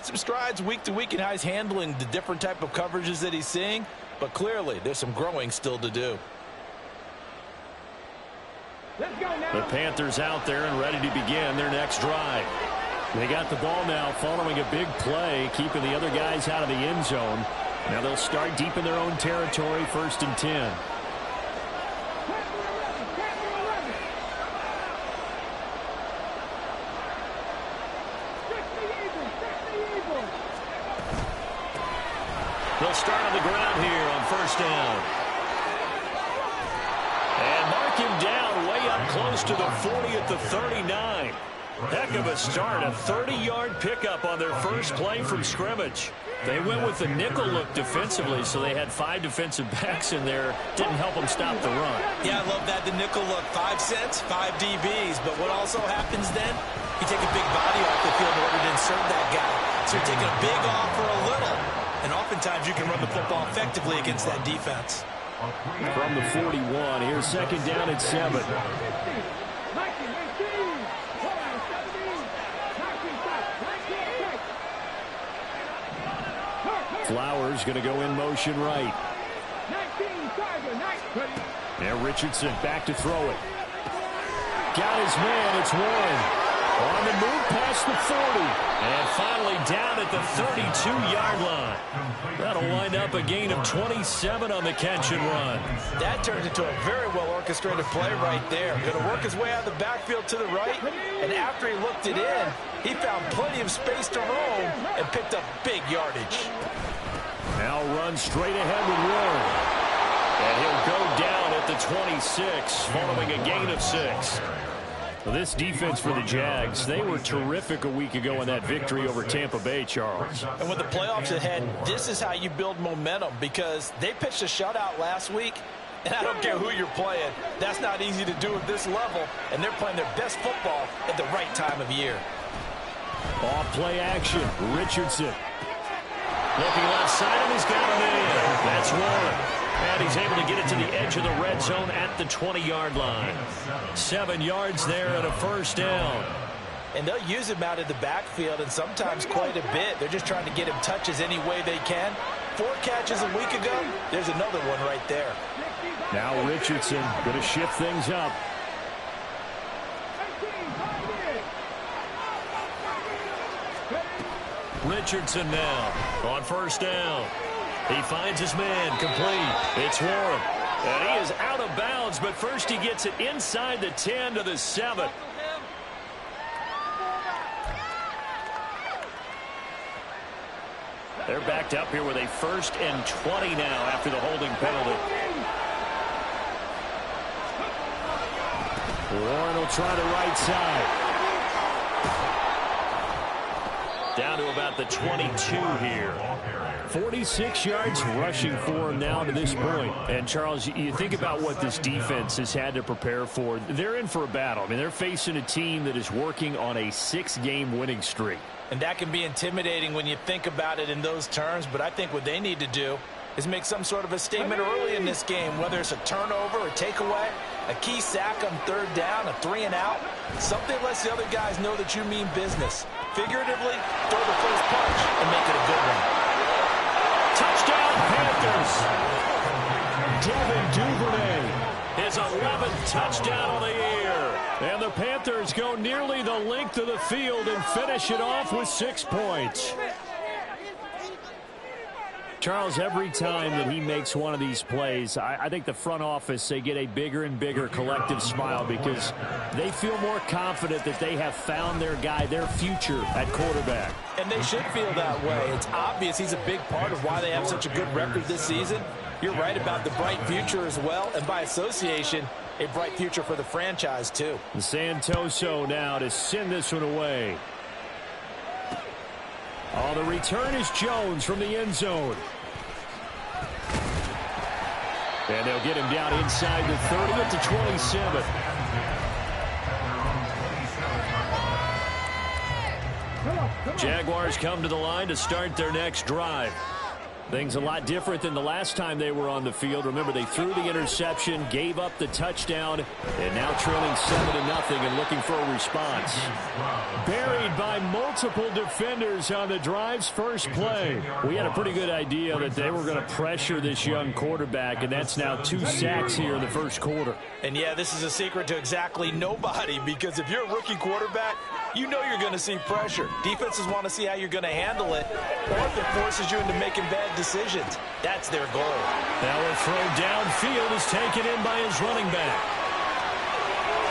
made some strides week to week in how he's handling the different type of coverages that he's seeing, but clearly there's some growing still to do. The Panthers out there and ready to begin their next drive. They got the ball now following a big play, keeping the other guys out of the end zone. Now they'll start deep in their own territory, 1st and 10. They'll start on the ground here on 1st down. And mark him down way up close to the 40 at the 39. Heck of a start, a 30-yard pickup on their first play from scrimmage. They went with the nickel look defensively, so they had 5 defensive backs in there. Didn't help them stop the run. Yeah, I love that, the nickel look. 5 cents, 5 DBs. But what also happens then, you take a big body off the field in order to insert that guy. So you're taking a big off for a little. And oftentimes you can run the football effectively against that defense. From the 41, here's 2nd down at 7. Flowers going to go in motion right. Now Richardson back to throw it. Got his man, it's Warren. On the move past the 40. And finally down at the 32-yard line. That'll wind up a gain of 27 on the catch and run. That turned into a very well-orchestrated play right there. Going to work his way out of the backfield to the right. And after he looked it in, he found plenty of space to roam and picked up big yardage. Now run straight ahead with Warren. And he'll go down at the 26, following a gain of 6. Well, this defense for the Jags, they were terrific a week ago in that victory over Tampa Bay, Charles. And with the playoffs ahead, this is how you build momentum, because they pitched a shutout last week, and I don't care who you're playing. That's not easy to do at this level, and they're playing their best football at the right time of year. Off play action, Richardson. Looking left side, and he's got him in. That's Warren. And he's able to get it to the edge of the red zone at the 20-yard line. 7 yards there and a 1st down. And they'll use him out of the backfield, and sometimes quite a bit. They're just trying to get him touches any way they can. 4 catches a week ago. There's another one right there. Now Richardson going to shift things up. Richardson now on 1st down. He finds his man complete. It's Warren. And he is out of bounds, but first he gets it inside the 10 to the 7. They're backed up here with a 1st and 20 now after the holding penalty. Warren will try the right side. Down to about the 22 here. 46 yards rushing for him now to this point. And, Charles, you think about what this defense has had to prepare for. They're in for a battle. I mean, they're facing a team that is working on a 6-game winning streak. And that can be intimidating when you think about it in those terms. But I think what they need to do is make some sort of a statement early in this game, whether it's a turnover, a takeaway, a key sack on 3rd down, a 3-and-out. Something lets the other guys know that you mean business. Figuratively, throw the first punch and make it a good one. Touchdown, Panthers. Devin Duvernay, his 11th touchdown on the year. And the Panthers go nearly the length of the field and finish it off with 6 points. Charles, every time that he makes one of these plays, I think the front office, they get a bigger and bigger collective smile because they feel more confident that they have found their guy, their future at quarterback. And they should feel that way. It's obvious he's a big part of why they have such a good record this season. You're right about the bright future as well, and by association, a bright future for the franchise too. Santoso now to send this one away. Oh, the return is Jones from the end zone. And they'll get him down inside the 30 at the 27. Jaguars come to the line to start their next drive. Things a lot different than the last time they were on the field. Remember, they threw the interception, gave up the touchdown, and now trailing 7-0 and looking for a response. Buried by multiple defenders on the drive's first play. We had a pretty good idea that they were going to pressure this young quarterback, and that's now 2 sacks here in the first quarter. And yeah, this is a secret to exactly nobody, because if you're a rookie quarterback, you know you're going to see pressure. Defenses want to see how you're going to handle it, or if it forces you into making bad decisions. That's their goal. Now a throw downfield is taken in by his running back.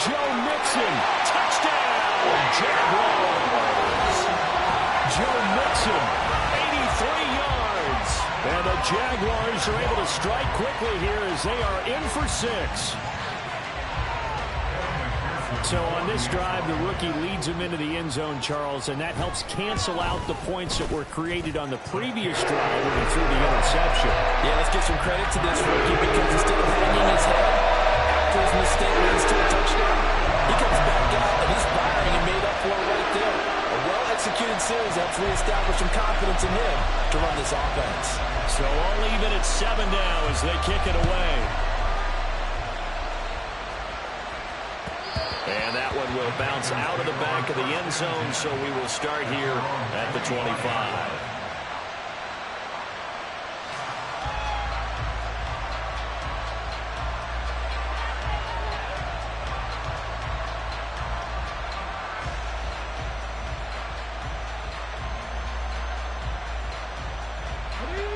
Joe Mixon, touchdown, Jaguars. Joe Mixon, 83 yards. And the Jaguars are able to strike quickly here as they are in for 6. So on this drive, the rookie leads him into the end zone, Charles, and that helps cancel out the points that were created on the previous drive when he threw the interception. Yeah, let's give some credit to this rookie, because instead of hanging his head after his mistake leads to a touchdown, he comes back out and he's firing and made up for it right there. A well-executed series helps reestablish some confidence in him to run this offense. So all even at 7 now as they kick it away. And that one will bounce out of the back of the end zone, so we will start here at the 25.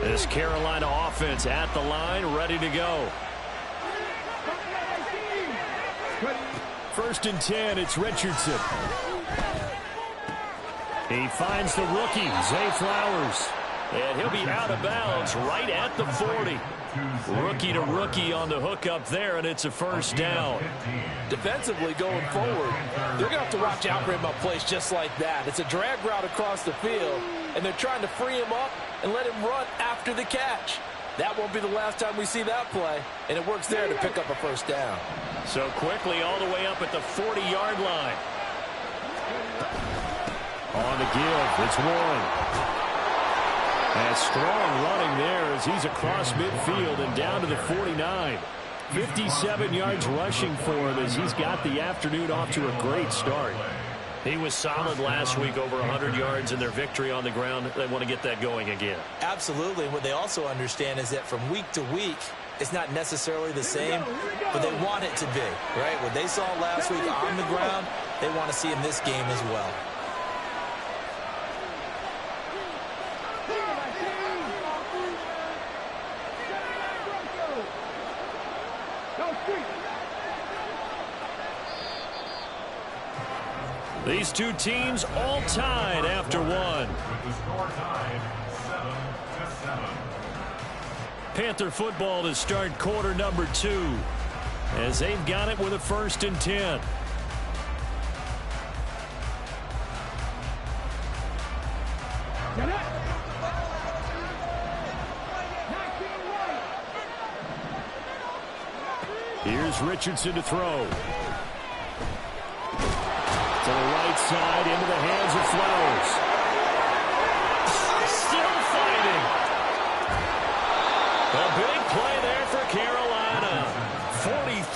This Carolina offense at the line, ready to go. First and 10, it's Richardson. He finds the rookie, Zay Flowers. And he'll be out of bounds right at the 40. Rookie to rookie on the hook up there, and it's a first down. Defensively going forward, they're going to have to watch out for him up plays just like that. It's a drag route across the field, and they're trying to free him up and let him run after the catch. That won't be the last time we see that play, and it works there to pick up a first down. So quickly all the way up at the 40-yard line. On the give, it's Warren. And strong running there as he's across midfield and down to the 49. 57 yards rushing for him as he's got the afternoon off to a great start. He was solid last week, over 100 yards in their victory on the ground. They want to get that going again. Absolutely. What they also understand is that from week to week, it's not necessarily the same, but they want it to be, right? What they saw last week on the ground, they want to see in this game as well. These two teams all tied after one. Panther football to start quarter number 2 as they've got it with a first and 10. Here's Richardson to throw. To the right side, into the hands of Flowers. Still fighting. A big play there for Carolina.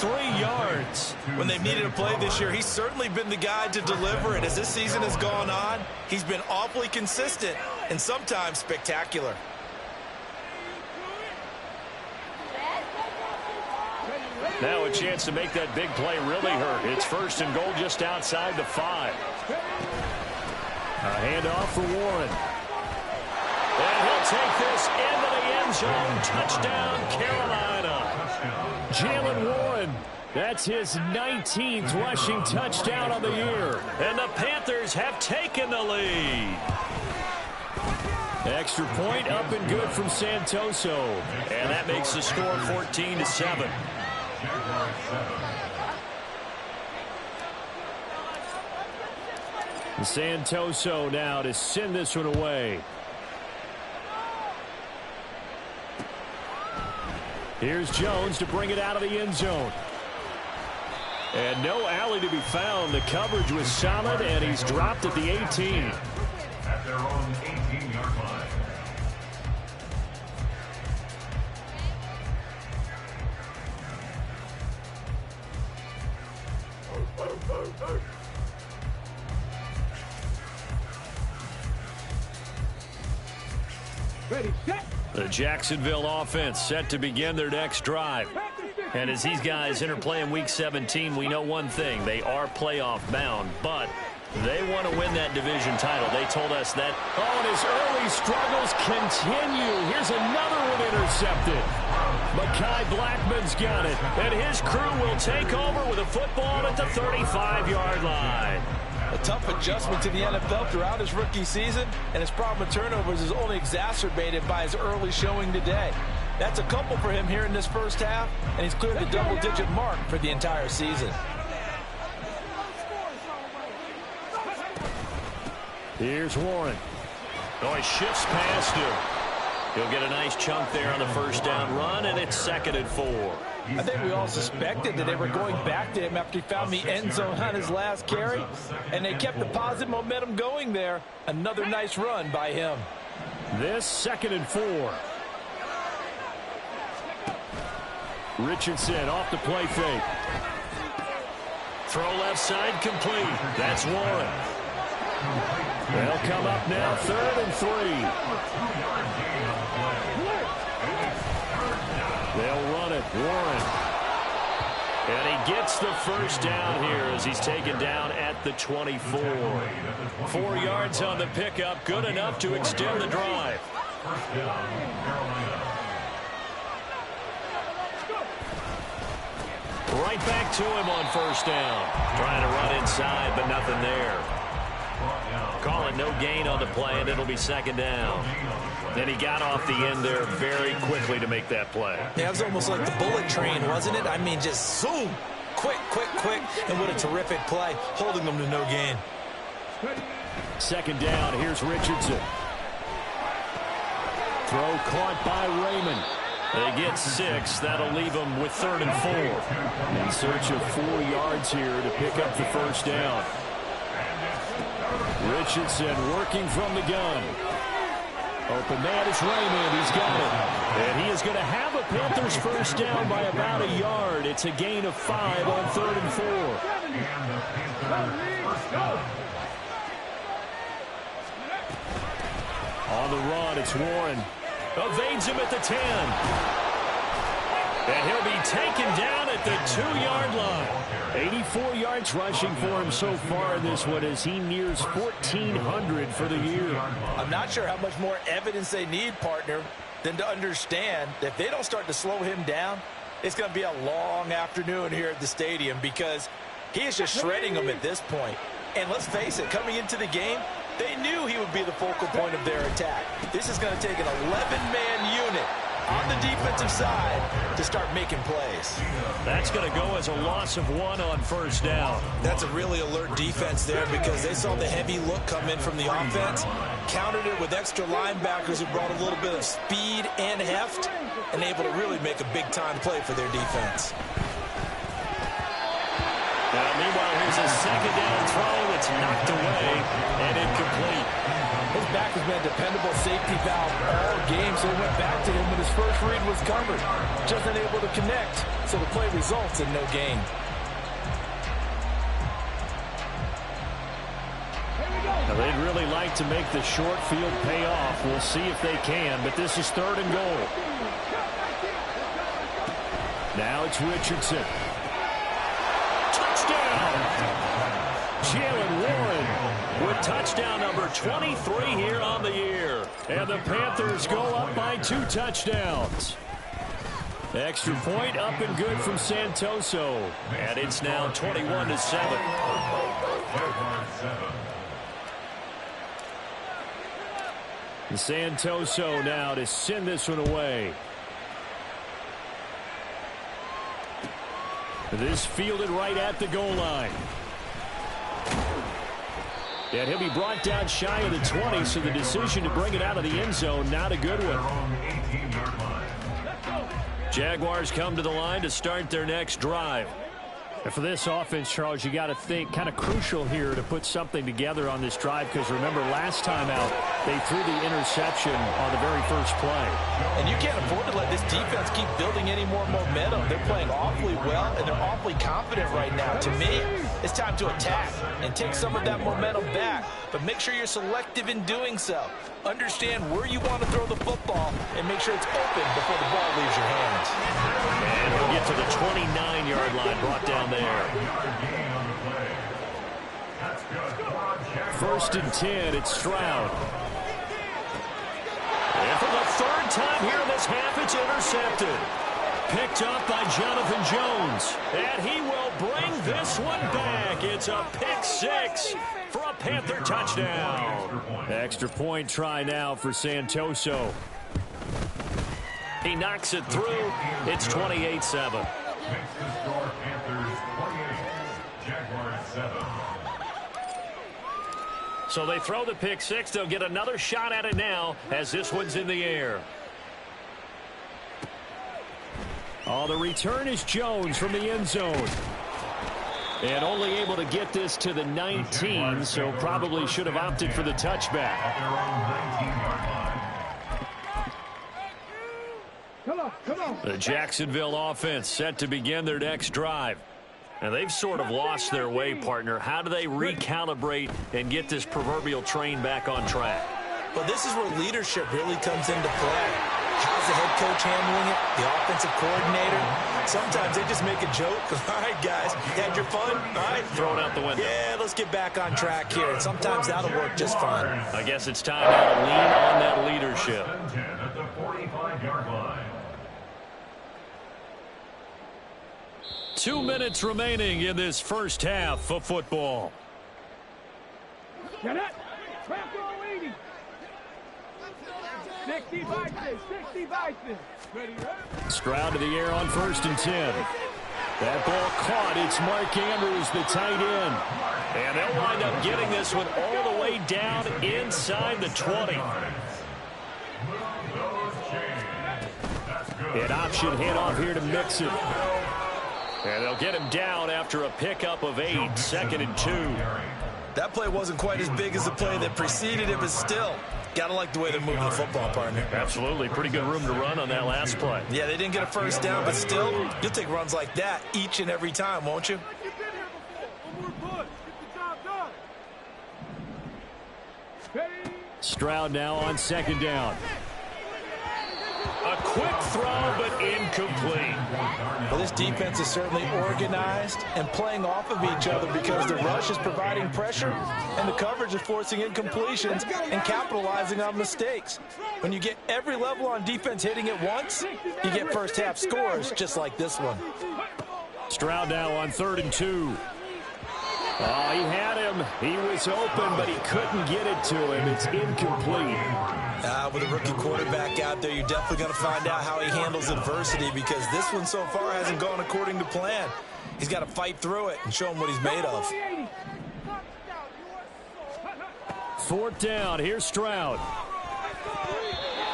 43 yards. When they've needed a play this year, he's certainly been the guy to deliver it. As this season has gone on, he's been awfully consistent and sometimes spectacular. Now a chance to make that big play really hurt. It's first and goal just outside the 5. A handoff for Warren. And he'll take this into the end zone. Touchdown, Carolina. Jalen Warren. That's his 19th rushing touchdown of the year. And the Panthers have taken the lead. Extra point up and good from Santoso. And that makes the score 14-7. Santoso now to send this one away. Here's Jones to bring it out of the end zone. And no alley to be found. The coverage was solid, and he's dropped at the 18. At their own 18-yard line. Ready, set. The Jacksonville offense set to begin their next drive. And as these guys interplay in Week 17, we know one thing. They are playoff bound, but they want to win that division title. They told us that. Oh, and his early struggles continue. Here's another one intercepted. Mekhi Blackman's got it. And his crew will take over with a football at the 35-yard line. A tough adjustment to the NFL throughout his rookie season, and his problem with turnovers is only exacerbated by his early showing today. That's a couple for him here in this first half, and he's cleared the double-digit mark for the entire season. Here's Warren. Oh, he shifts past him. He'll get a nice chunk there on the first down run, and it's 2nd and 4. I think we all suspected that they were going back to him after he found the end zone on his last carry, and they kept the positive momentum going there. Another nice run by him. This 2nd and 4. Richardson off the play fake. Throw left side complete. That's Warren. They'll come up now 3rd and 3. They'll run it. Warren. And he gets the first down here as he's taken down at the 24. 4 yards on the pickup. Good enough to extend the drive. Right back to him on first down. Trying to run inside, but nothing there. Call it no gain on the play, and it'll be 2nd down. Then he got off the end there very quickly to make that play. Yeah, it was almost like the bullet train, wasn't it? I mean, just zoom. Quick, quick, quick. And what a terrific play, holding them to no gain. 2nd down. Here's Richardson. Throw caught by Raymond. They get 6. That'll leave them with 3rd and 4. In search of 4 yards here to pick up the first down. Richardson working from the gun. Open man is Raymond. He's got it. And he is going to have a Panthers first down by about a yard. It's a gain of 5 on 3rd and 4. On the run, it's Warren. Evades him at the 10. And he'll be taken down at the 2-yard line. 84 yards rushing for him so far in this one as he nears 1,400 for the year. I'm not sure how much more evidence they need, partner, than to understand that if they don't start to slow him down, it's going to be a long afternoon here at the stadium because he is just shredding them at this point. And let's face it, coming into the game, they knew he would be the focal point of their attack. This is going to take an 11-man unit on the defensive side to start making plays. That's going to go as a loss of 1 on first down. That's a really alert defense there because they saw the heavy look come in from the offense, countered it with extra linebackers who brought a little bit of speed and heft, and able to really make a big-time play for their defense. Meanwhile, here's a 2nd down throw. It's knocked away and incomplete. His back has been a dependable safety valve all game, so he went back to him when his first read was covered. Just unable to connect, so the play results in no gain. Now, they'd really like to make the short field pay off. We'll see if they can, but this is 3rd and goal. Now it's Richardson. Jalen Warren with touchdown number 23 here on the year. And the Panthers go up by 2 touchdowns. Extra point up and good from Santoso. And it's now 21-7. Santoso now to send this one away. This fielded right at the goal line. And he'll be brought down shy of the 20, so the decision to bring it out of the end zone, not a good one. Jaguars come to the line to start their next drive. And for this offense, Charles, you got to think kind of crucial here to put something together on this drive because remember last time out, They threw the interception on the very first play. And you can't afford to let this defense keep building any more momentum. They're playing awfully well, and they're awfully confident right now. To me, it's time to attack and take some of that momentum back. But make sure you're selective in doing so. Understand where you want to throw the football and make sure it's open before the ball leaves your hands. And we'll get to the 29-yard line, brought down there. 1st and 10, it's Stroud. And for the 3rd time here in this half, it's intercepted. Picked up by Jonathan Jones. And he will bring this one back. It's a pick 6 for a Panther touchdown. Extra point try now for Santoso. He knocks it through. It's 28-7. So they throw the pick 6. They'll get another shot at it now as this one's in the air. Oh, the return is Jones from the end zone. And only able to get this to the 19, so probably should have opted for the touchback. Come on. The Jacksonville offense set to begin their next drive. And they've sort of lost their way, partner. How do they recalibrate and get this proverbial train back on track? Well, this is where leadership really comes into play. How's the head coach handling it? The offensive coordinator? Sometimes they just make a joke. All right, guys, you had your fun? All right. Throw it out the window. Yeah, let's get back on track here. And sometimes that'll work just fine. I guess it's time now to lean on that leadership. At the 45-yard line. 2 minutes remaining in this first half of football. Get it. Back on 80. 60 Bison. Ready, right? Stroud to the air on 1st and 10. That ball caught. It's Mark Andrews, the tight end. And they'll wind up getting this one all the way down inside the 20. An option handoff here to Mixon. And they'll get him down after a pickup of 8, 2nd and 2. That play wasn't quite as big as the play that preceded it, but still, gotta like the way they're moving the football, partner. Absolutely. Pretty good room to run on that last play. Yeah, they didn't get a first down, but still, you'll take runs like that each and every time, won't you? Stroud now on 2nd down. A quick throw, but incomplete. Well, this defense is certainly organized and playing off of each other because the rush is providing pressure and the coverage is forcing incompletions and capitalizing on mistakes. When you get every level on defense hitting it once, you get first half scores just like this one. Stroud now on 3rd and 2. Oh, he had him. He was open, but he couldn't get it to him. It's incomplete. With a rookie quarterback out there, you're definitely going to find out how he handles adversity because this one so far hasn't gone according to plan. He's got to fight through it and show him what he's made of. 4th down. Here's Stroud.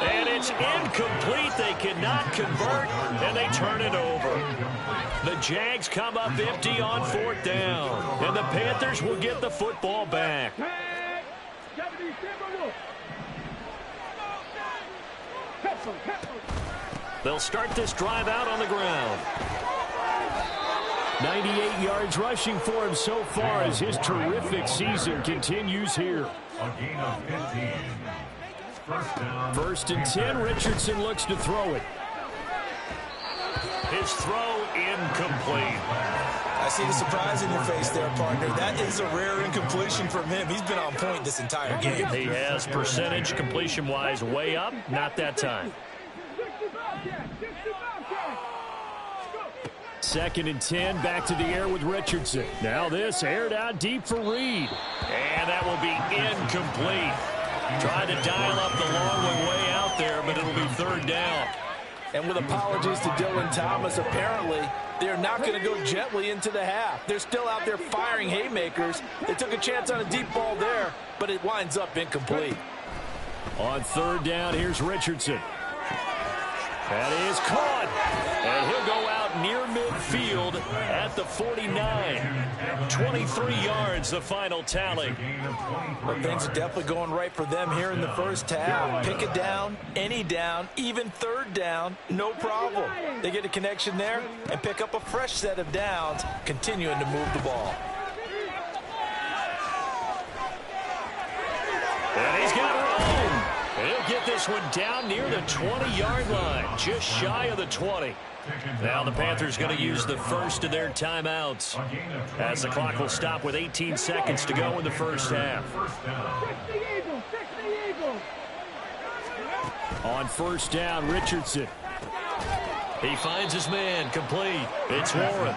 And it's incomplete. They cannot convert, and they turn it over. The Jags come up empty on 4th down, and the Panthers will get the football back. They'll start this drive out on the ground. 98 yards rushing for him so far as his terrific season continues here. A gain of 15. 1st and 10. Richardson looks to throw it. His throw incomplete. I see the surprise in your face there, partner. That is a rare incompletion from him. He's been on point this entire game. He has percentage completion-wise way up. Not that time. 2nd and 10, back to the air with Richardson. Now this aired out deep for Reed. And that will be incomplete. Tried to dial up the long one way out there, but it'll be 3rd down. And with apologies to Dylan Thomas, apparently they're not going to go gently into the half. They're still out there firing haymakers. They took a chance on a deep ball there, but it winds up incomplete. On 3rd down, here's Richardson. That is caught. And he'll go out near midfield at the 49. 23 yards, the final tally. Well, things are definitely going right for them here in the first half. Pick a down, any down, even third down, no problem. They get a connection there and pick up a fresh set of downs, continuing to move the ball. And he's got room. He'll get this one down near the 20-yard line, just shy of the 20. Now the Panthers going to use the first of their timeouts as the clock will stop with 18 seconds to go in the first half. On first down, Richardson. He finds his man, complete. It's Warren.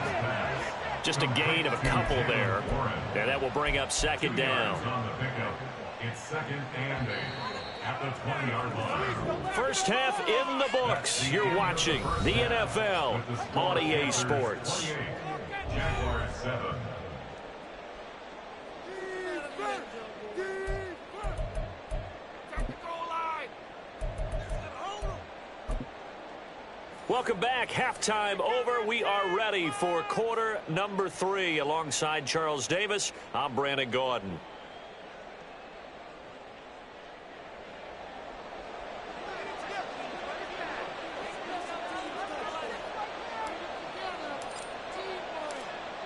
Just a gain of a couple there. And that will bring up second down. It's second and 8 at the 20-yard line. First half in the books. You're watching the NFL on EA Sports. Jaguars 7. Welcome back. Halftime over. We are ready for quarter number 3. Alongside Charles Davis, I'm Brandon Gordon.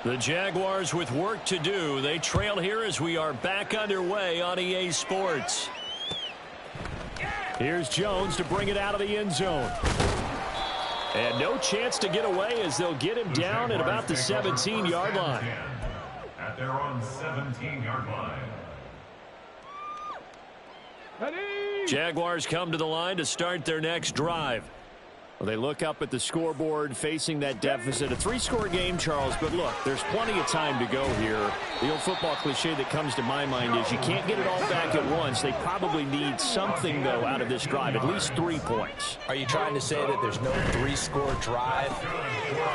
The Jaguars with work to do. They trail here as we are back underway on EA Sports. Here's Jones to bring it out of the end zone. And no chance to get away as they'll get him down at about the 17-yard line. At their own 17-yard line. Jaguars come to the line to start their next drive. Well, they look up at the scoreboard facing that deficit. A 3-score game, Charles, but look, there's plenty of time to go here. The old football cliche that comes to my mind is you can't get it all back at once. They probably need something, though, out of this drive, at least 3 points. Are you trying to say that there's no 3-score drive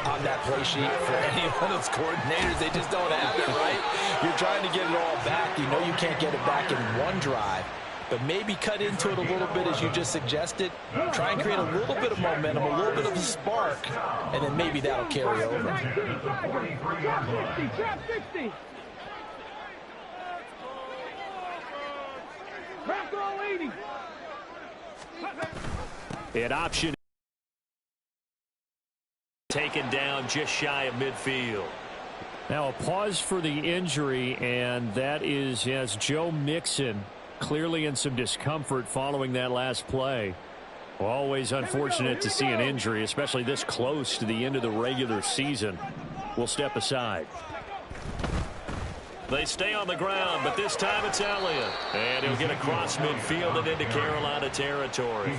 on that play sheet for any of those coordinators? They just don't have it, right? You're trying to get it all back. You know you can't get it back in one drive. But maybe cut into it a little bit as you just suggested. Try and create a little bit of momentum, a little bit of a spark, and then maybe that'll carry over. An option taken down just shy of midfield. Now a pause for the injury, and that is as Joe Mixon clearly in some discomfort following that last play. Always unfortunate to see an injury, especially this close to the end of the regular season. We'll step aside. They stay on the ground, but this time it's Elliott. And he'll get across midfield and into Carolina territory.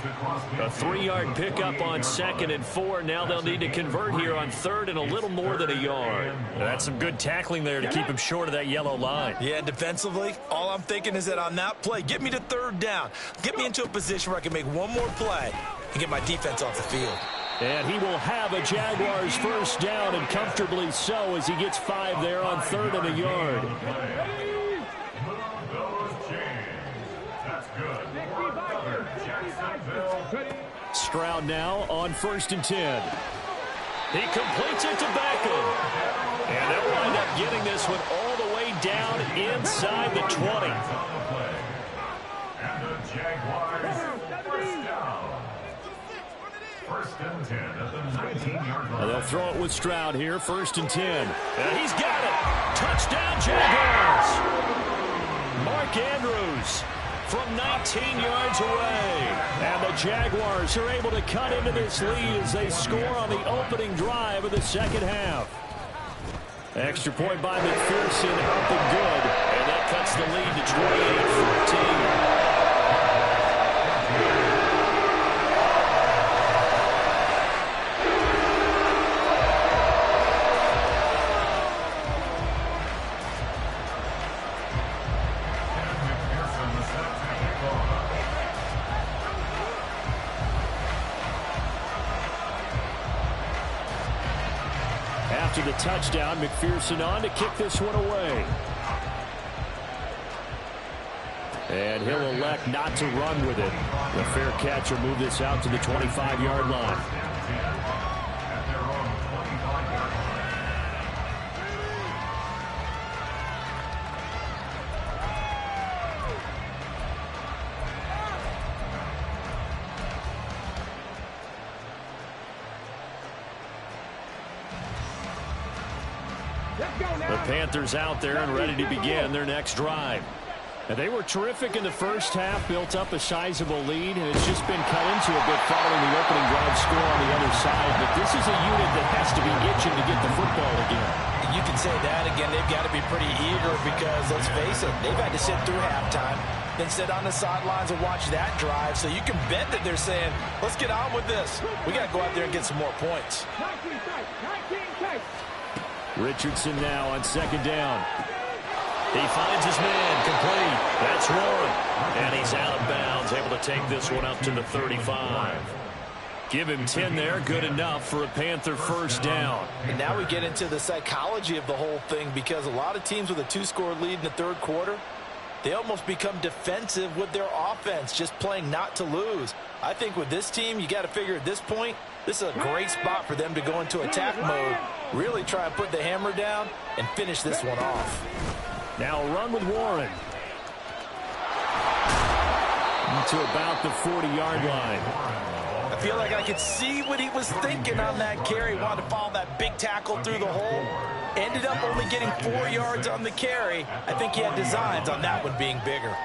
A 3-yard pickup on 2nd and 4. Now they'll need to convert here on 3rd and a little more than a yard. That's some good tackling there to keep him short of that yellow line. Yeah, defensively, all I'm thinking is that on that play, get me to 3rd down. Get me into a position where I can make one more play and get my defense off the field. And he will have a Jaguars first down, and comfortably so, as he gets 5 there on 3rd and a yard. Stroud now on 1st and 10. He completes it to Beckham. And they'll wind up getting this one all the way down inside the 20. And the Jaguars first down. 1st and 10 at the 19-yard line. They'll throw it with Stroud here, 1st and 10. And he's got it. Touchdown, Jaguars. Mark Andrews from 19 yards away. And the Jaguars are able to cut into this lead as they score on the opening drive of the second half. Extra point by McPherson, up and good. And that cuts the lead to 28-14. After the touchdown, McPherson on to kick this one away. And he'll elect not to run with it. The fair catch will move this out to the 25-yard line. The Panthers out there and ready to begin their next drive. And they were terrific in the first half, built up a sizable lead, and it's just been cut into a bit following the opening drive score on the other side. But this is a unit that has to be itching to get the football again. You can say that again. They've got to be pretty eager because, let's face it, they've had to sit through halftime, then sit on the sidelines and watch that drive. So you can bet that they're saying, let's get on with this. We got to go out there and get some more points. Richardson now on second down. He finds his man, complete. That's Warren. And he's out of bounds, able to take this one up to the 35. Give him 10 there, good enough for a Panther first down. And now we get into the psychology of the whole thing, because a lot of teams with a 2-score lead in the third quarter, they almost become defensive with their offense, just playing not to lose. I think with this team, you got to figure at this point, this is a great spot for them to go into attack mode, really try and put the hammer down and finish this one off. Now a run with Warren. To about the 40-yard line. I feel like I could see what he was thinking on that carry. Wanted to follow that big tackle through the hole. Ended up only getting 4 yards on the carry. I think he had designs on that one being bigger.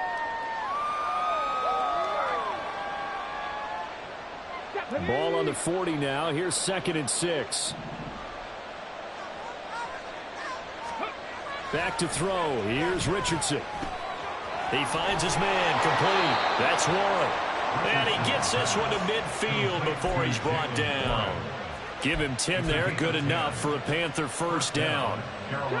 Ball on the 40 now. Here's 2nd and 6. Back to throw. Here's Richardson. He finds his man, complete. That's Warren. And he gets this one to midfield before he's brought down. Give him 10 there, good enough for a Panther first down.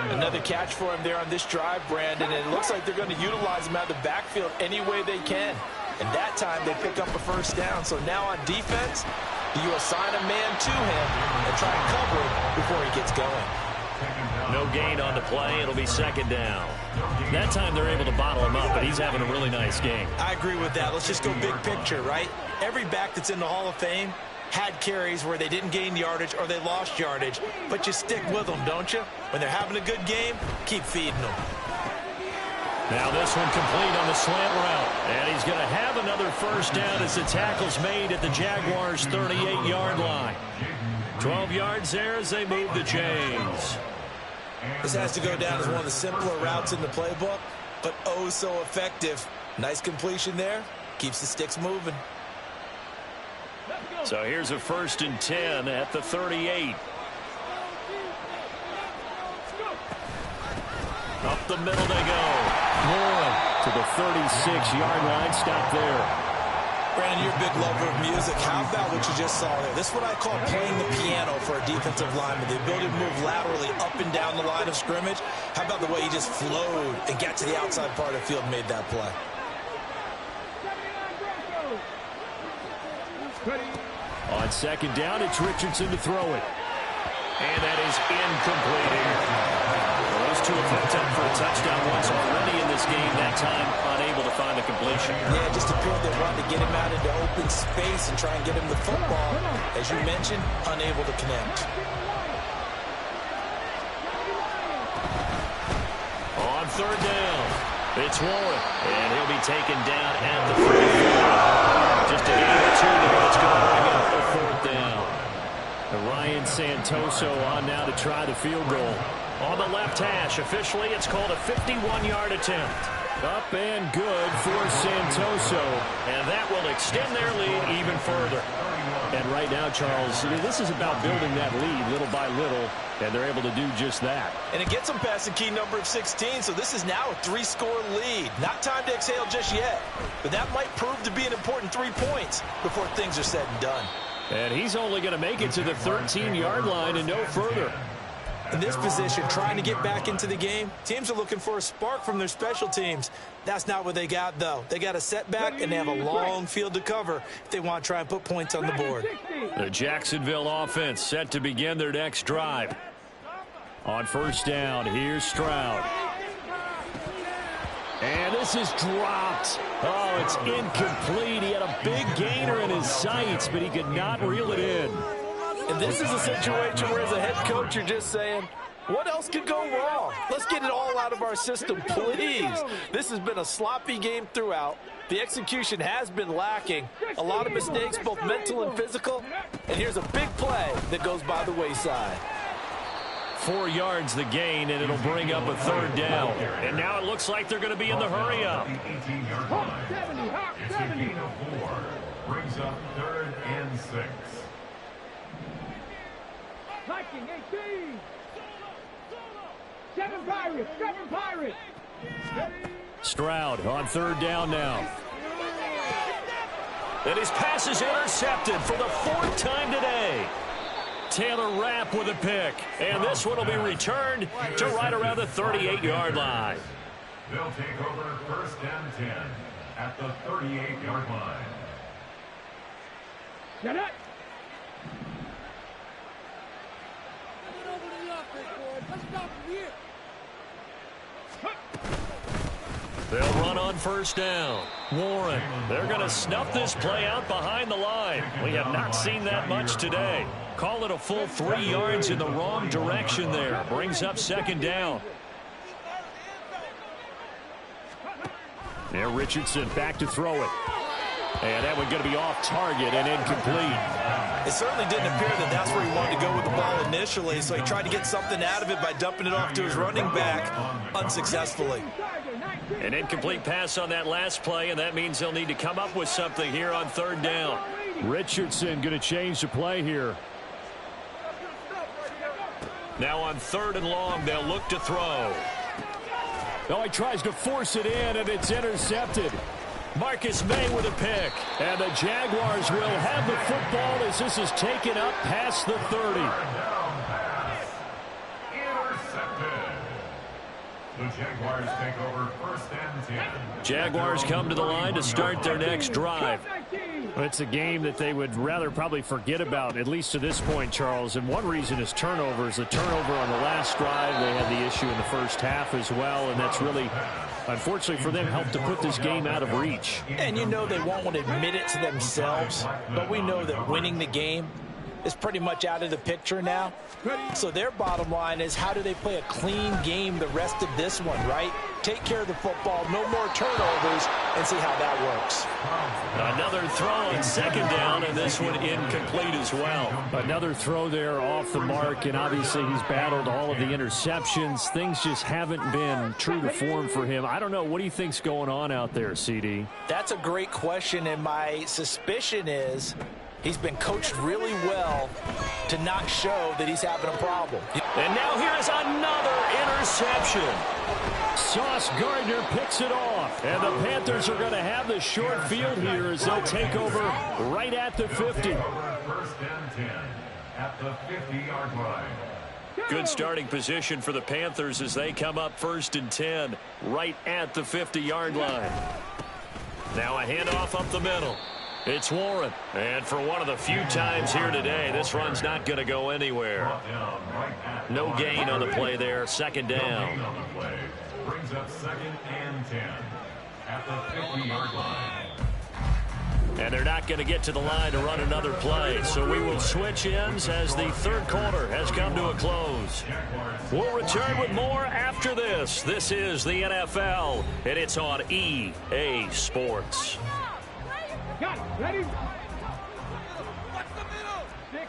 Another catch for him there on this drive, Brandon, and it looks like they're going to utilize him out of the backfield any way they can. And that time they pick up a first down. So now on defense, you assign a man to him and try and cover it before he gets going. No gain on the play. It'll be 2nd down. That time they're able to bottle him up, but he's having a really nice game. I agree with that. Let's just go big picture, right? Every back that's in the Hall of Fame had carries where they didn't gain yardage or they lost yardage, but you stick with them, don't you? When they're having a good game, keep feeding them. Now this one complete on the slant route. And he's going to have another first down as the tackle's made at the Jaguars' 38-yard line. 12 yards there as they move the chains. This has to go down as one of the simpler routes in the playbook, but oh so effective. Nice completion there. Keeps the sticks moving. So here's a 1st and 10 at the 38. Up the middle they go. Warren to the 36-yard line. Stop there. Brandon, you're a big lover of music. How about what you just saw there? This is what I call playing the piano for a defensive lineman. The ability to move laterally up and down the line of scrimmage. How about the way he just flowed and got to the outside part of the field and made that play? On 2nd down, it's Richardson to throw it. And that is incomplete. Those two have hooked up for a touchdown once already in this game. That time, unable to find the completion. Yeah, just appeared they wanted to get him out into open space and try and get him the football. As you mentioned, unable to connect. On 3rd down, it's Warren. And he'll be taken down at the 34. Just a gain or 2 there. That's going to bring up a 4th down. Ryan Santoso on now to try the field goal. On the left hash, officially it's called a 51-yard attempt. Up and good for Santoso. And that will extend their lead even further. And right now, Charles, this is about building that lead little by little, and they're able to do just that. And it gets them past the key number of 16, so this is now a 3-score lead. Not time to exhale just yet, but that might prove to be an important 3 points before things are said and done. And he's only going to make it to the 13-yard line and no further. In this position, trying to get back into the game, teams are looking for a spark from their special teams. That's not what they got, though. They got a setback, and they have a long field to cover if they want to try and put points on the board. The Jacksonville offense set to begin their next drive. On 1st down, here's Stroud. And this is dropped. Oh, it's incomplete. He had a big gainer in his sights, but he could not reel it in. And this is a situation where, as a head coach, you're just saying, what else could go wrong? Let's get it all out of our system, please. This has been a sloppy game throughout. The execution has been lacking. A lot of mistakes, both mental and physical. And here's a big play that goes by the wayside. 4 yards the gain, and it'll bring up a third down. And now it looks like they're going to be in the hurry up. 70, hop, It's a 70. gain of 4. Brings up 3rd and 6. Viking 18. 7 Pirates, 7 Pirates. Stroud on 3rd down now. And his pass is intercepted for the 4th time today. Taylor Rapp with a pick. And this one will be returned to right around the 38-yard line. They'll take over 1st and 10 at the 38-yard line. Get it. They'll run on 1st down. Warren, they're going to snuff this play out behind the line. We have not seen that much today. Call it a full 3 yards in the wrong direction there. Brings up 2nd down. There, Richardson back to throw it. And that one going to be off target and incomplete. It certainly didn't appear that that's where he wanted to go with the ball initially, so he tried to get something out of it by dumping it off to his running back unsuccessfully. An incomplete pass on that last play, and that means they'll need to come up with something here on 3rd down. Richardson going to change the play here. Now on 3rd and long, they'll look to throw. Oh, he tries to force it in, and it's intercepted. Marcus May with a pick. And the Jaguars will have the football as this is taken up past the 30. The Jaguars take over 1st and 10. Jaguars come to the line to start their next drive. It's a game that they would rather probably forget about, at least to this point, Charles. And one reason is turnovers. The turnover on the last drive, they had the issue in the first half as well. And that's really, unfortunately for them, helped to put this game out of reach. And you know they won't want to admit it to themselves, but we know that winning the game is pretty much out of the picture now. So their bottom line is, how do they play a clean game the rest of this one, right? Take care of the football, no more turnovers, and see how that works. Another throw on 2nd down, and this one incomplete as well. Another throw there off the mark, and obviously he's battled all of the interceptions. Things just haven't been true to form for him. I don't know. What do you think's going on out there, CD? That's a great question, and my suspicion is he's been coached really well to not show that he's having a problem. And now here's another interception. Sauce Gardner picks it off. And the Panthers are going to have the short field here as they'll take over right at the 50. 1st and 10 at the 50-yard line. Good starting position for the Panthers as they come up 1st and 10 right at the 50-yard line. Now a handoff up the middle. It's Warren. And for one of the few times here today, this run's not going to go anywhere. No gain on the play there. 2nd down. Brings up 2nd and 10 at the 50-yard line. And they're not going to get to the line to run another play. So we will switch ends as the 3rd quarter has come to a close. We'll return with more after this. This is the NFL, and it's on EA Sports. Got it. Ready?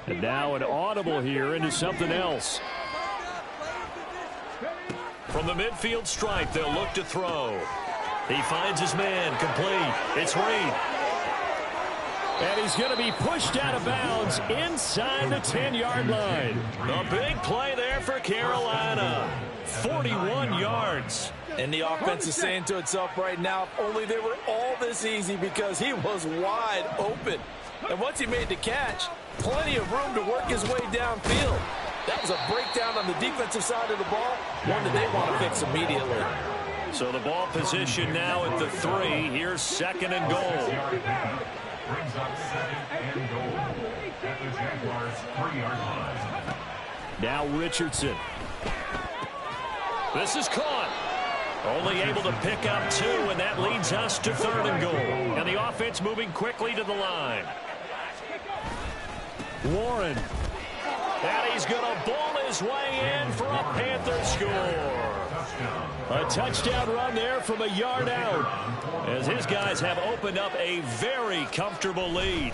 And now an audible here into something else. From the midfield stripe, they'll look to throw. He finds his man, complete. It's Reed. And he's going to be pushed out of bounds inside the 10-yard line. A big play there for Carolina. 41 yards. And the offense is saying to itself right now, if only they were all this easy, because he was wide open. And once he made the catch, plenty of room to work his way downfield. That was a breakdown on the defensive side of the ball, one that they want to fix immediately. So the ball position now at the 3. Here's 2nd and goal. Brings up 2nd and goal at the Jaguars' 3-yard line. Now Richardson. This is caught. Only able to pick up 2, and that leads us to 3rd and goal. And the offense moving quickly to the line. Warren. And he's going to ball his way in for a Panther score. A touchdown run there from a yard out, as his guys have opened up a very comfortable lead.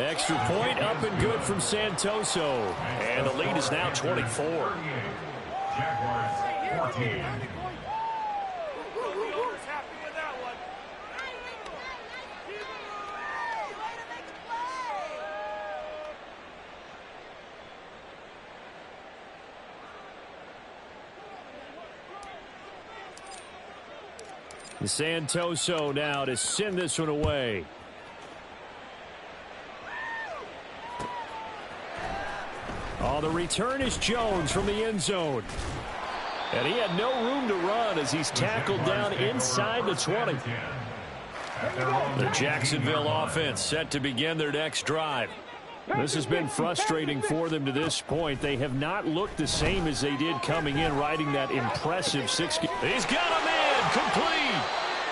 Extra point up and good from Santoso. And the lead is now 24. Jaguars 14. Santoso now to send this one away. Oh, the return is Jones from the end zone. And he had no room to run as he's tackled down inside the 20. The Jacksonville offense set to begin their next drive. This has been frustrating for them to this point. They have not looked the same as they did coming in, riding that impressive 6-game. He's got him in, complete.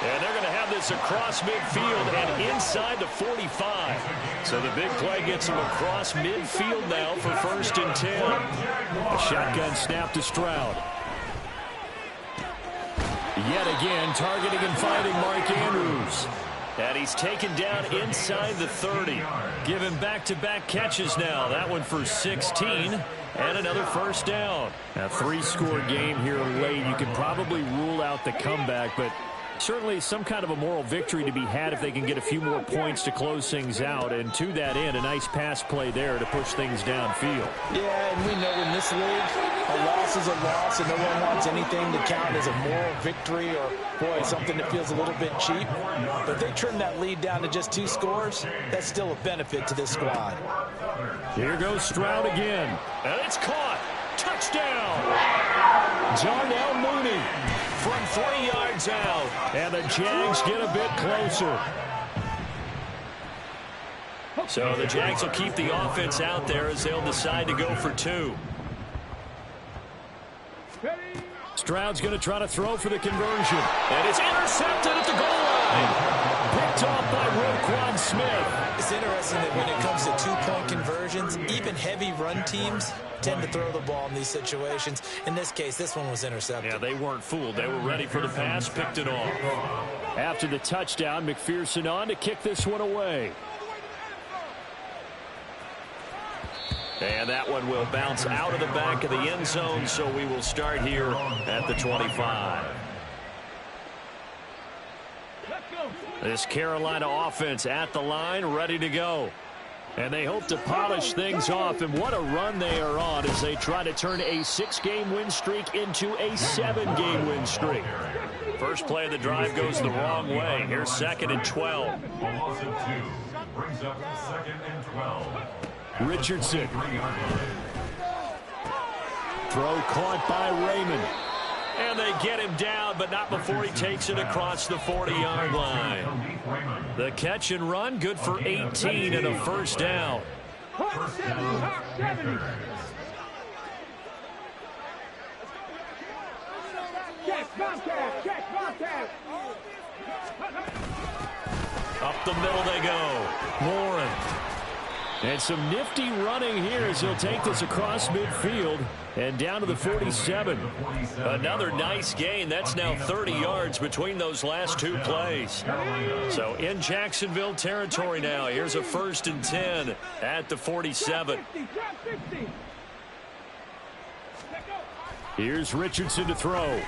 And they're going to have this across midfield and inside the 45. So the big play gets him across midfield now for 1st and 10. A shotgun snap to Stroud. Yet again, targeting and finding Mark Andrews. And he's taken down inside the 30. Given back-to-back catches now. That one for 16 and another 1st down. A 3-score game here late. You can probably rule out the comeback, but certainly some kind of a moral victory to be had if they can get a few more points to close things out. And to that end, a nice pass play there to push things downfield. Yeah, and we know in this league, a loss is a loss, and no one wants anything to count as a moral victory or, boy, something that feels a little bit cheap. But if they trim that lead down to just 2 scores, that's still a benefit to this squad. Here goes Stroud again. And it's caught. Touchdown. Darnell Mooney from 3 yards out. And the Jags get a bit closer. So the Jags will keep the offense out there as they'll decide to go for 2. Stroud's going to try to throw for the conversion. And it's intercepted at the goal line. Picked off by Roquan Smith. It's interesting that when it comes to 2-point conversions, even heavy run teams tend to throw the ball in these situations. In this case, this one was intercepted. Yeah, they weren't fooled. They were ready for the pass, picked it off. After the touchdown, McPherson on to kick this one away. And that one will bounce out of the back of the end zone, so we will start here at the 25. This Carolina offense at the line, ready to go. And they hope to polish things off, and what a run they are on as they try to turn a 6-game win streak into a 7-game win streak. First play of the drive goes the wrong way. Here's 2nd and 12. A loss of 2 brings up 2nd and 12. Richardson. Throw caught by Raymond. And they get him down, but not before he takes it across the 40-yard line. The catch and run, good for 18 and a 1st down. Up the middle they go. Warren. And some nifty running here as he'll take this across midfield and down to the 47. Another nice gain. That's now 30 yards between those last 2 plays. So in Jacksonville territory now. Here's a 1st and 10 at the 47. Here's Richardson to throw.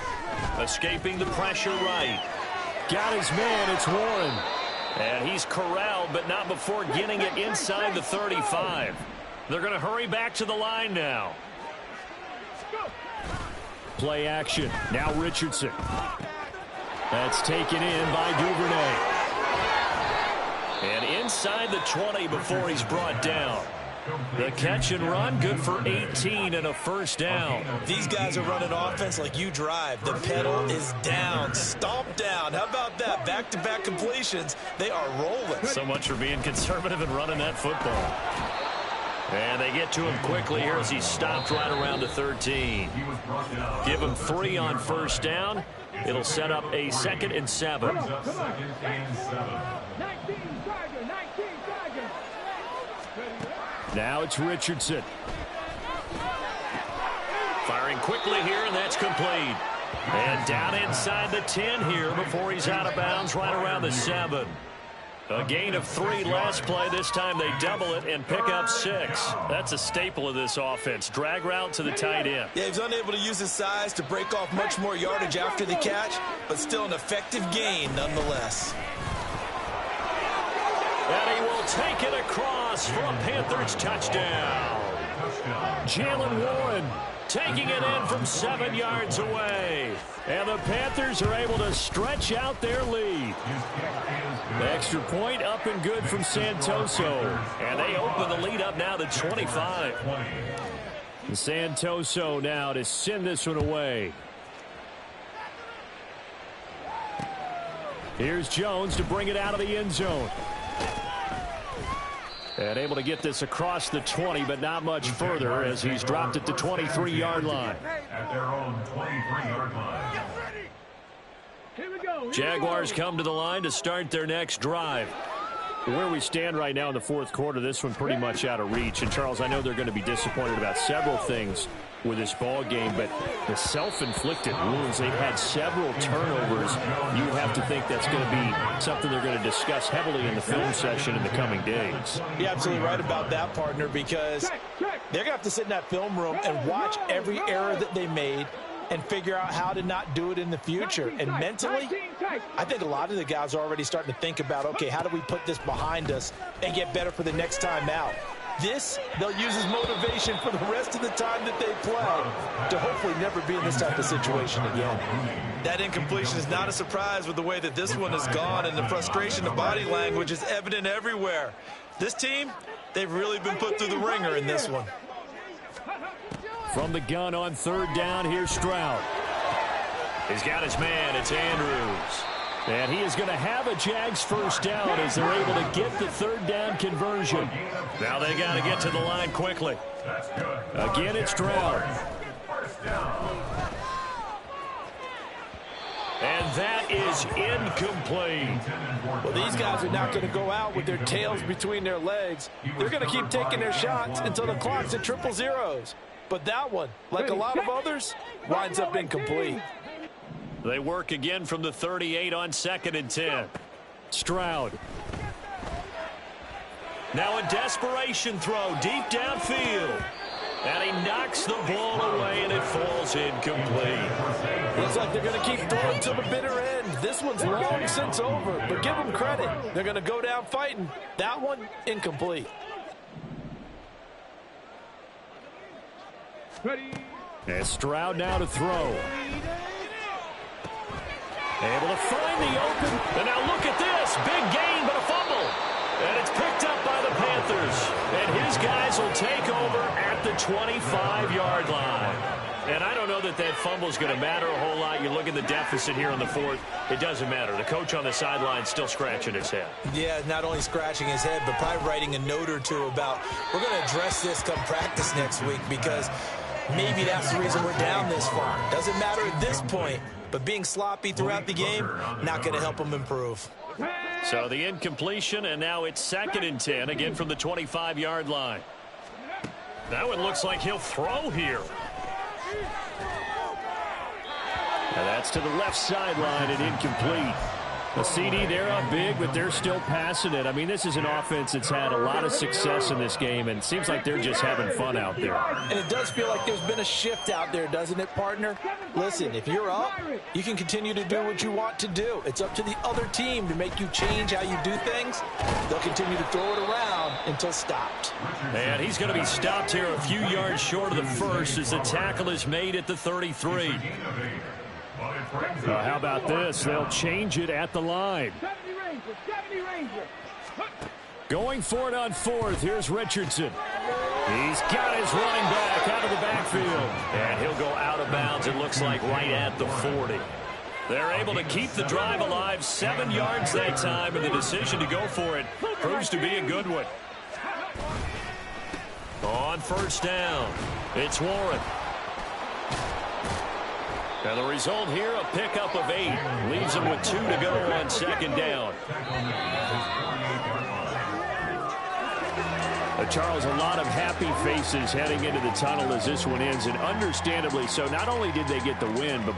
Escaping the pressure right. Got his man. It's Warren. And he's corralled, but not before getting it inside the 35. They're going to hurry back to the line now. Play action. Now Richardson. That's taken in by Duvernay. And inside the 20 before he's brought down. The catch and run, good for 18 and a 1st down. These guys are running offense like you drive. The pedal is down, stomped down. How about that? Back-to-back completions. They are rolling. So much for being conservative and running that football. And they get to him quickly here as he's stopped right around the 13. Give him 3 on 1st down. It'll set up a 2nd and 7. Now it's Richardson. Firing quickly here, and that's complete. And down inside the 10 here before he's out of bounds right around the 7. A gain of 3 last play. This time they double it and pick up 6. That's a staple of this offense. Drag route to the tight end. Yeah, he's unable to use his size to break off much more yardage after the catch, but still an effective gain nonetheless. And he will take it across for a Panthers touchdown. Jalen Warren taking it in from 7 yards away. And the Panthers are able to stretch out their lead. The extra point up and good from Santoso. And they open the lead up now to 25. Santoso now to send this one away. Here's Jones to bring it out of the end zone. And able to get this across the 20, but not much further as he's dropped at the 23-yard line. At their own 23-yard line. Jaguars come to the line to start their next drive. Where we stand right now in the fourth quarter, this one pretty much out of reach. And, Charles, I know they're going to be disappointed about several things with this ball game, but the self-inflicted wounds, they've had several turnovers. You have to think that's going to be something they're going to discuss heavily in the film session in the coming days. You're absolutely right about that, partner, because they're going to have to sit in that film room and watch every error that they made and figure out how to not do it in the future. And mentally, I think a lot of the guys are already starting to think about, okay, how do we put this behind us and get better for the next time out? This, they'll use as motivation for the rest of the time that they play to hopefully never be in this type of situation again. That incompletion is not a surprise with the way that this one has gone, and the frustration, the body language is evident everywhere. This team, they've really been put through the ringer in this one. From the gun on third down, here's Stroud. He's got his man. It's Andrews. And he is going to have a Jags first down as they're able to get the third down conversion. Now they got to get to the line quickly. Again, it's Stroud. And that is incomplete. Well, these guys are not going to go out with their tails between their legs. They're going to keep taking their shots until the clock's at 000. But that one, like a lot of others, winds up incomplete. They work again from the 38 on 2nd and 10. Stroud. Now a desperation throw deep downfield. And he knocks the ball away, and it falls incomplete. Looks like they're going to keep throwing to the bitter end. This one's long since over, but give them credit. They're going to go down fighting. That one, incomplete. And Stroud now to throw. Able to find the open. And now look at this. Big gain, but a fumble. And it's picked up by the Panthers. And his guys will take over at the 25-yard line. And I don't know that that fumble is going to matter a whole lot. You look at the deficit here on the fourth. It doesn't matter. The coach on the sideline still scratching his head. Yeah, not only scratching his head, but probably writing a note or two about, we're going to address this come practice next week, because maybe that's the reason we're down this far. Doesn't matter at this point, but being sloppy throughout the game, not going to help them improve. So the incompletion, and now it's 2nd and 10, again from the 25-yard line. That one looks like he'll throw here. And that's to the left sideline and incomplete. A CD, they're up big, but they're still passing it. I mean, this is an offense that's had a lot of success in this game, and it seems like they're just having fun out there. And it does feel like there's been a shift out there, doesn't it, partner? Listen, if you're up, you can continue to do what you want to do. It's up to the other team to make you change how you do things. They'll continue to throw it around until stopped. And he's going to be stopped here a few yards short of the first as the tackle is made at the 33. How about this? They'll change it at the line. Going for it on fourth. Here's Richardson. He's got his running back out of the backfield. And he'll go out of bounds, it looks like, right at the 40. They're able to keep the drive alive, 7 yards that time, and the decision to go for it proves to be a good one. On first down, it's Warren. And the result here, a pickup of 8. Leaves him with 2 to go on 2nd down. Charles, a lot of happy faces heading into the tunnel as this one ends, and understandably so. Not only did they get the win, but